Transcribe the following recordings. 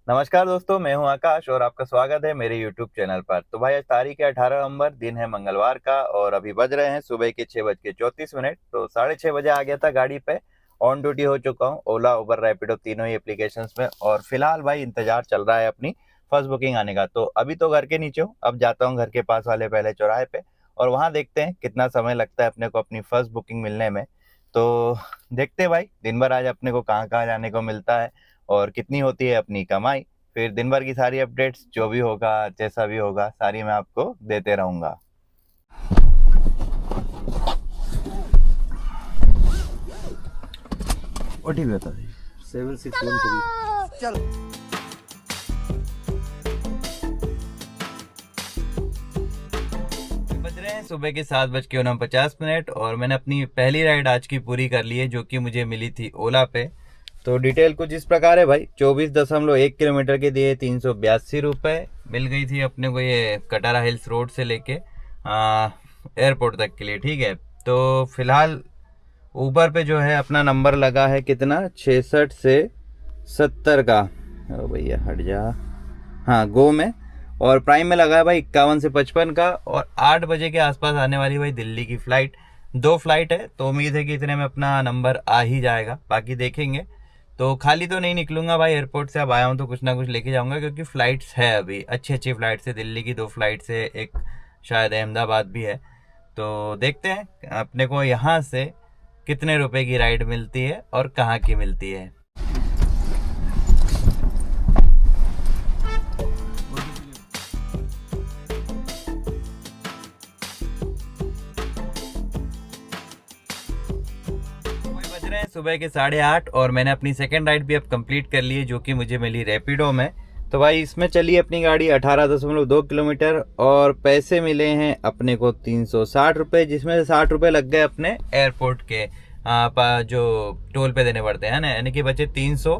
नमस्कार दोस्तों, मैं हूं आकाश और आपका स्वागत है मेरे YouTube चैनल पर। तो भाई आज तारीख है 18 नवंबर, दिन है मंगलवार का और अभी बज रहे हैं सुबह के 6:34। तो 6:30 बजे आ गया था गाड़ी पे। ऑन ड्यूटी हो चुका हूं ओला उबर रैपिडो तीनों ही एप्लीकेशंस में। और फिलहाल भाई इंतजार चल रहा है अपनी फर्स्ट बुकिंग आने का। तो अभी तो घर के नीचे हूँ, अब जाता हूँ घर के पास वाले पहले चौराहे पे और वहाँ देखते हैं कितना समय लगता है अपने को अपनी फर्स्ट बुकिंग मिलने में। तो देखते हैं भाई दिन भर आज अपने को कहाँ कहाँ जाने को मिलता है और कितनी होती है अपनी कमाई। फिर दिन भर की सारी अपडेट्स जो भी होगा जैसा भी होगा सारी मैं आपको देते रहूंगा। ओटीपी बता दीजिए 7613। चलो बज रहे हैं सुबह के 7:49 और मैंने अपनी पहली राइड आज की पूरी कर ली है जो कि मुझे मिली थी ओला पे। तो डिटेल कुछ इस प्रकार है भाई, 24.1 किलोमीटर के दिए 382 रुपये मिल गई थी अपने को ये कटारा हिल्स रोड से लेके एयरपोर्ट तक के लिए। ठीक है, तो फिलहाल ऊबर पे जो है अपना नंबर लगा है कितना 66 से 70 का। ओ भैया हट जा, हाँ गो में। और प्राइम में लगा है भाई 51 से 55 का और 8 बजे के आसपास आने वाली भाई दिल्ली की फ्लाइट। 2 फ्लाइट है तो उम्मीद है कि इतने में अपना नंबर आ ही जाएगा, बाकी देखेंगे। तो खाली तो नहीं निकलूंगा भाई, एयरपोर्ट से अब आया हूँ तो कुछ ना कुछ लेके जाऊंगा क्योंकि फ़्लाइट्स है अभी अच्छी अच्छी फ़्लाइट्स है। दिल्ली की 2 फ्लाइट्स है, एक शायद अहमदाबाद भी है। तो देखते हैं अपने को यहाँ से कितने रुपए की राइड मिलती है और कहाँ की मिलती है। बज रहे हैं सुबह के 8:30 और मैंने अपनी सेकेंड राइड भी अब कंप्लीट कर ली है जो कि मुझे मिली रैपिडो में। तो भाई इसमें चली अपनी गाड़ी 18.2 किलोमीटर और पैसे मिले हैं अपने को 360 रुपये, जिसमें से 60 रुपये लग गए अपने एयरपोर्ट के जो टोल पे देने पड़ते हैं ना, यानी कि बचे 300।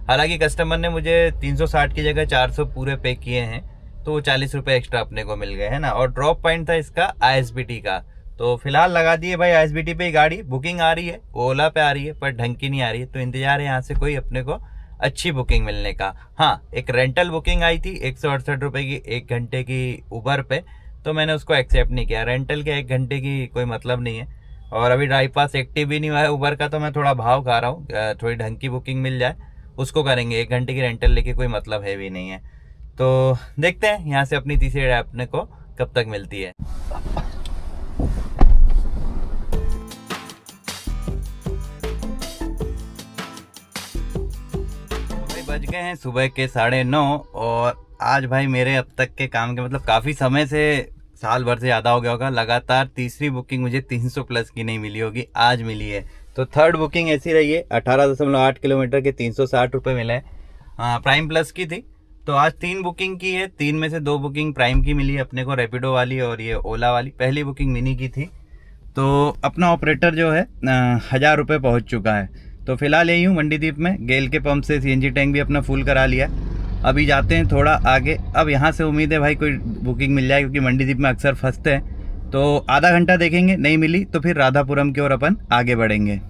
हालांकि कस्टमर ने मुझे 360 की जगह 400 पूरे पे किए हैं तो 40 रुपये एक्स्ट्रा अपने को मिल गए है ना। और ड्रॉप पॉइंट था इसका ISBT का। तो फिलहाल लगा दिए भाई ISBT पे ही गाड़ी। बुकिंग आ रही है, ओला पे आ रही है पर ढंग की नहीं आ रही है, तो इंतजार है यहाँ से कोई अपने को अच्छी बुकिंग मिलने का। हाँ, एक रेंटल बुकिंग आई थी 168 रुपये की 1 घंटे की उबर पे, तो मैंने उसको एक्सेप्ट नहीं किया। रेंटल के 1 घंटे की कोई मतलब नहीं है और अभी ड्राइव पास एक्टिव भी नहीं हुआ है उबर का, तो मैं थोड़ा भाव खा रहा हूँ। थोड़ी ढंग की बुकिंग मिल जाए उसको करेंगे, 1 घंटे की रेंटल लेके कोई मतलब है भी नहीं है। तो देखते हैं यहाँ से अपनी तीसरी राइड अपने को कब तक मिलती है। बज गए हैं सुबह के 9:30 और आज भाई मेरे अब तक के काम के मतलब काफ़ी समय से, साल भर से ज़्यादा हो गया होगा, लगातार तीसरी बुकिंग मुझे 300 प्लस की नहीं मिली होगी, आज मिली है। तो थर्ड बुकिंग ऐसी रही है, 18.8 किलोमीटर के 360 रुपये मिले हैं। प्राइम प्लस की थी। तो आज 3 बुकिंग की है, 3 में से 2 बुकिंग प्राइम की मिली अपने को, रैपिडो वाली और ये ओला वाली। पहली बुकिंग मिनी की थी। तो अपना ऑपरेटर जो है 1000 रुपये पहुँच चुका है। तो फिलहाल यही हूँ मंडीदीप में, गेल के पंप से CNG टैंक भी अपना फुल करा लिया। अभी जाते हैं थोड़ा आगे। अब यहाँ से उम्मीद है भाई कोई बुकिंग मिल जाए क्योंकि मंडीदीप में अक्सर फंसते हैं। तो आधा घंटा देखेंगे, नहीं मिली तो फिर राधापुरम की ओर अपन आगे बढ़ेंगे।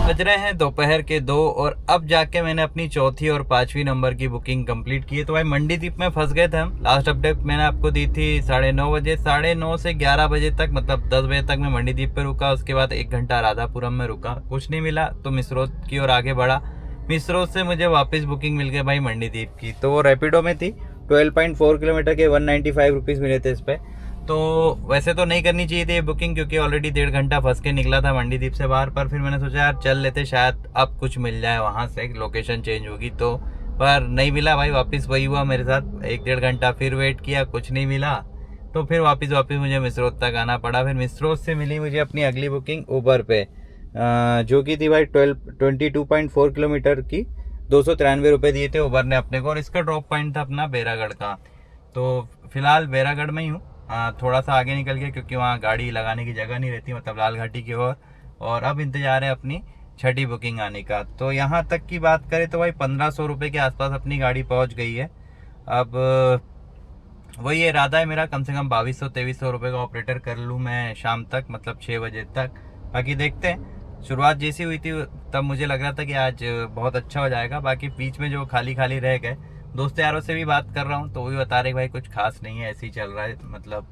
बज रहे हैं दोपहर के 2 और अब जाके मैंने अपनी चौथी और 5वीं नंबर की बुकिंग कंप्लीट की है। तो भाई मंडीदीप में फंस गए थे हम। लास्ट अपडेट मैंने आपको दी थी 9:30 बजे। 9:30 से 11 बजे तक, मतलब 10 बजे तक मैं मंडीदीप पे रुका। उसके बाद 1 घंटा राधापुरम में रुका, कुछ नहीं मिला तो मिसरोद की ओर आगे बढ़ा। मिसरोद से मुझे वापस बुकिंग मिल गई भाई मंडीदीप की। तो वो रैपिडो में थी, 12.4 किलोमीटर के 195 रुपीज़ मिले थे इस पर। तो वैसे तो नहीं करनी चाहिए थी ये बुकिंग क्योंकि ऑलरेडी 1.5 घंटा फंस के निकला था मंडीदीप से बाहर। पर फिर मैंने सोचा यार चल लेते, शायद अब कुछ मिल जाए वहाँ से, लोकेशन चेंज होगी तो। पर नहीं मिला भाई, वापस वही हुआ मेरे साथ। 1-1.5 घंटा फिर वेट किया, कुछ नहीं मिला तो फिर वापस मुझे मिसरोद तक आना पड़ा। फिर मिसरोद से मिली मुझे अपनी अगली बुकिंग उबर पे, जो कि थी भाई 22.4 किलोमीटर की। 293 रुपये दिए थे उबर ने अपने को और इसका ड्रॉप पॉइंट था अपना बैरागढ़ का। तो फिलहाल बैरागढ़ में ही हूँ। थोड़ा सा आगे निकल गया क्योंकि वहाँ गाड़ी लगाने की जगह नहीं रहती, मतलब लाल घाटी की ओर। और अब इंतजार है अपनी छठी बुकिंग आने का। तो यहाँ तक की बात करें तो भाई 1500 रुपये के आसपास अपनी गाड़ी पहुँच गई है। अब वही इरादा है मेरा, कम से कम 2200-2300 रुपये का ऑपरेटर कर लूँ मैं शाम तक, मतलब 6 बजे तक। बाकी देखते हैं, शुरुआत जैसी हुई थी तब मुझे लग रहा था कि आज बहुत अच्छा हो जाएगा। बाकी बीच में जो खाली खाली रह गए, दोस्त यारों से भी बात कर रहा हूँ तो वो भी बता रहे भाई कुछ खास नहीं है, ऐसे ही चल रहा है, मतलब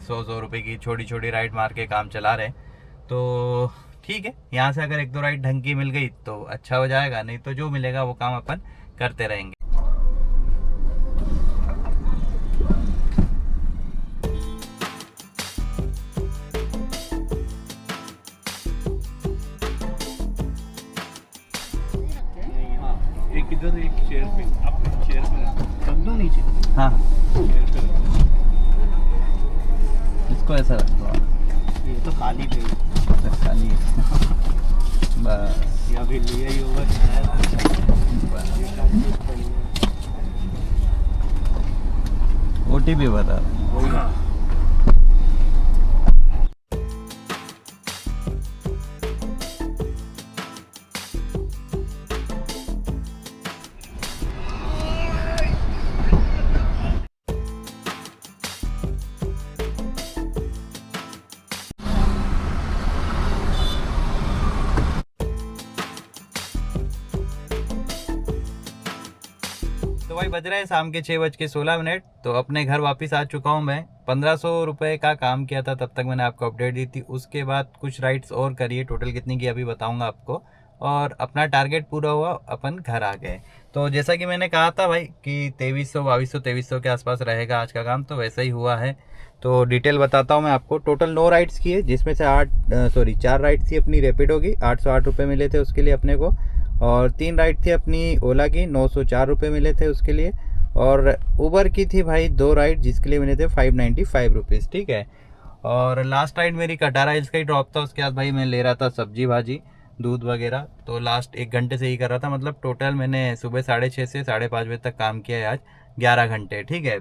100 रुपये की छोटी छोटी राइड मार के काम चला रहे। तो ठीक है, यहाँ से अगर 1-2 राइड ढंग की मिल गई तो अच्छा हो जाएगा, नहीं तो जो मिलेगा वो काम अपन करते रहेंगे। एक इधर एक चेयर पे, अपने चेयर पे रख दो नीचे। हाँ चेयर पे रख इसको ऐसा रख दो, दो। ये तो खाली पे खाली बस, या फिर लिया ही होगा। OTP बता वही ना। तो भाई बज रहे हैं शाम के 6:16। तो अपने घर वापस आ चुका हूँ मैं। 1500 रुपये का काम किया था, तब तक मैंने आपको अपडेट दी थी। उसके बाद कुछ राइड्स और करिए, टोटल कितनी की अभी बताऊंगा आपको। और अपना टारगेट पूरा हुआ, अपन घर आ गए। तो जैसा कि मैंने कहा था भाई कि 2300 के आसपास रहेगा आज का काम, तो वैसा ही हुआ है। तो डिटेल बताता हूँ मैं आपको। टोटल 9 राइड्स किए, जिसमें से 4 राइड्स थी अपनी रैपिडो की, 808 रुपये मिले थे उसके लिए अपने को। और 3 राइड थी अपनी ओला की, 904 रुपये मिले थे उसके लिए। और उबर की थी भाई 2 राइड, जिसके लिए मिले थे 595 रुपीज़, ठीक है। और लास्ट राइड मेरी कटारा हिल्स का ही ड्रॉप था। उसके बाद भाई मैं ले रहा था सब्जी भाजी, दूध वगैरह। तो लास्ट 1 घंटे से ही कर रहा था, मतलब टोटल मैंने सुबह 6:30 से 5:30 बजे तक काम किया है आज, 11 घंटे, ठीक है।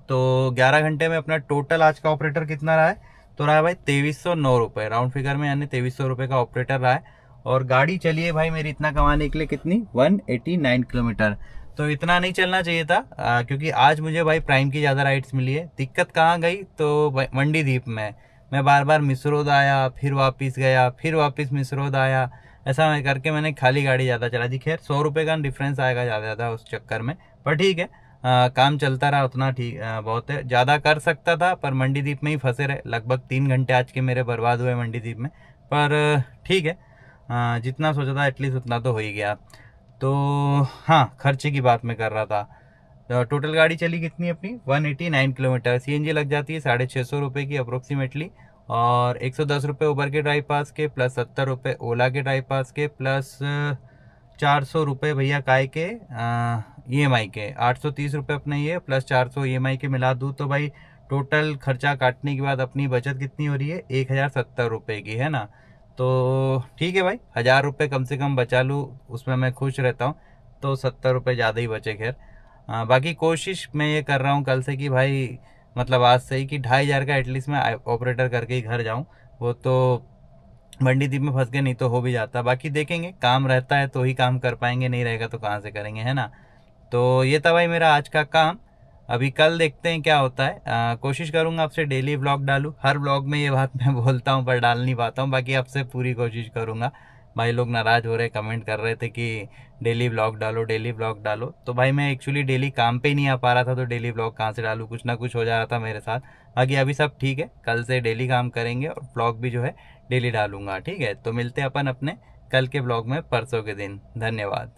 तो 11 घंटे में अपना टोटल आज का ऑपरेटर कितना रहा है, तो रहा है भाई 2309 रुपये राउंड फिगर में, यानी 2300 रुपये का ऑपरेटर रहा है। और गाड़ी चली है भाई मेरी इतना कमाने के लिए कितनी, 189 किलोमीटर। तो इतना नहीं चलना चाहिए था, क्योंकि आज मुझे भाई प्राइम की ज़्यादा राइड्स मिली है। दिक्कत कहाँ गई, तो मंडीदीप में मैं बार बार मिसरोद आया, फिर वापस गया, फिर वापस मिसरोद आया, ऐसा मैं करके मैंने खाली गाड़ी ज़्यादा चला दी। खैर 100 रुपये का डिफरेंस आएगा ज़्यादा उस चक्कर में, पर ठीक है। काम चलता रहा उतना, ठीक बहुत है। ज़्यादा कर सकता था पर मंडीदीप में ही फंसे रहे, लगभग 3 घंटे आज के मेरे बर्बाद हुए मंडीदीप में। पर ठीक है, जितना सोचा था एटलीस्ट उतना तो हो ही गया। तो हाँ, खर्चे की बात मैं कर रहा था। तो टोटल गाड़ी चली कितनी अपनी, 189 किलोमीटर। CNG लग जाती है 650 रुपये की अप्रोक्सीमेटली। और 110 रुपये उबर के ड्राइव पास के, प्लस 70 रुपये ओला के ड्राइव पास के, प्लस 400 रुपये भैया काय के EMI के, 830 रुपये अपने ये, प्लस 400 EMI के मिला दूँ तो भाई टोटल खर्चा काटने के बाद अपनी बचत कितनी हो रही है, 1070 रुपये की, है ना। तो ठीक है भाई, 1000 रुपये कम से कम बचा लूँ उसमें मैं खुश रहता हूँ। तो 70 रुपये ज़्यादा ही बचे। खैर बाकी कोशिश मैं ये कर रहा हूँ कल से कि भाई, मतलब आज से ही, कि 2500 का एटलीस्ट मैं ऑपरेटर करके ही घर जाऊँ। वो तो मंडीदीप में फंस गए, नहीं तो हो भी जाता। बाकी देखेंगे, काम रहता है तो ही काम कर पाएंगे, नहीं रहेगा तो कहाँ से करेंगे, है ना। तो ये था भाई मेरा आज का काम। अभी कल देखते हैं क्या होता है। कोशिश करूंगा आपसे डेली व्लॉग डालूं। हर व्लॉग में ये बात मैं बोलता हूं पर डाल नहीं पाता हूं। बाकी आपसे पूरी कोशिश करूंगा। भाई लोग नाराज़ हो रहे, कमेंट कर रहे थे कि डेली व्लॉग डालो, डेली व्लॉग डालो। तो भाई मैं एक्चुअली डेली काम पे ही नहीं आ पा रहा था, तो डेली व्लॉग कहाँ से डालूँ, कुछ ना कुछ हो जा रहा था मेरे साथ। बाकी अभी सब ठीक है, कल से डेली काम करेंगे और व्लॉग भी जो है डेली डालूंगा, ठीक है। तो मिलते हैं अपन अपने कल के व्लॉग में परसों के दिन। धन्यवाद।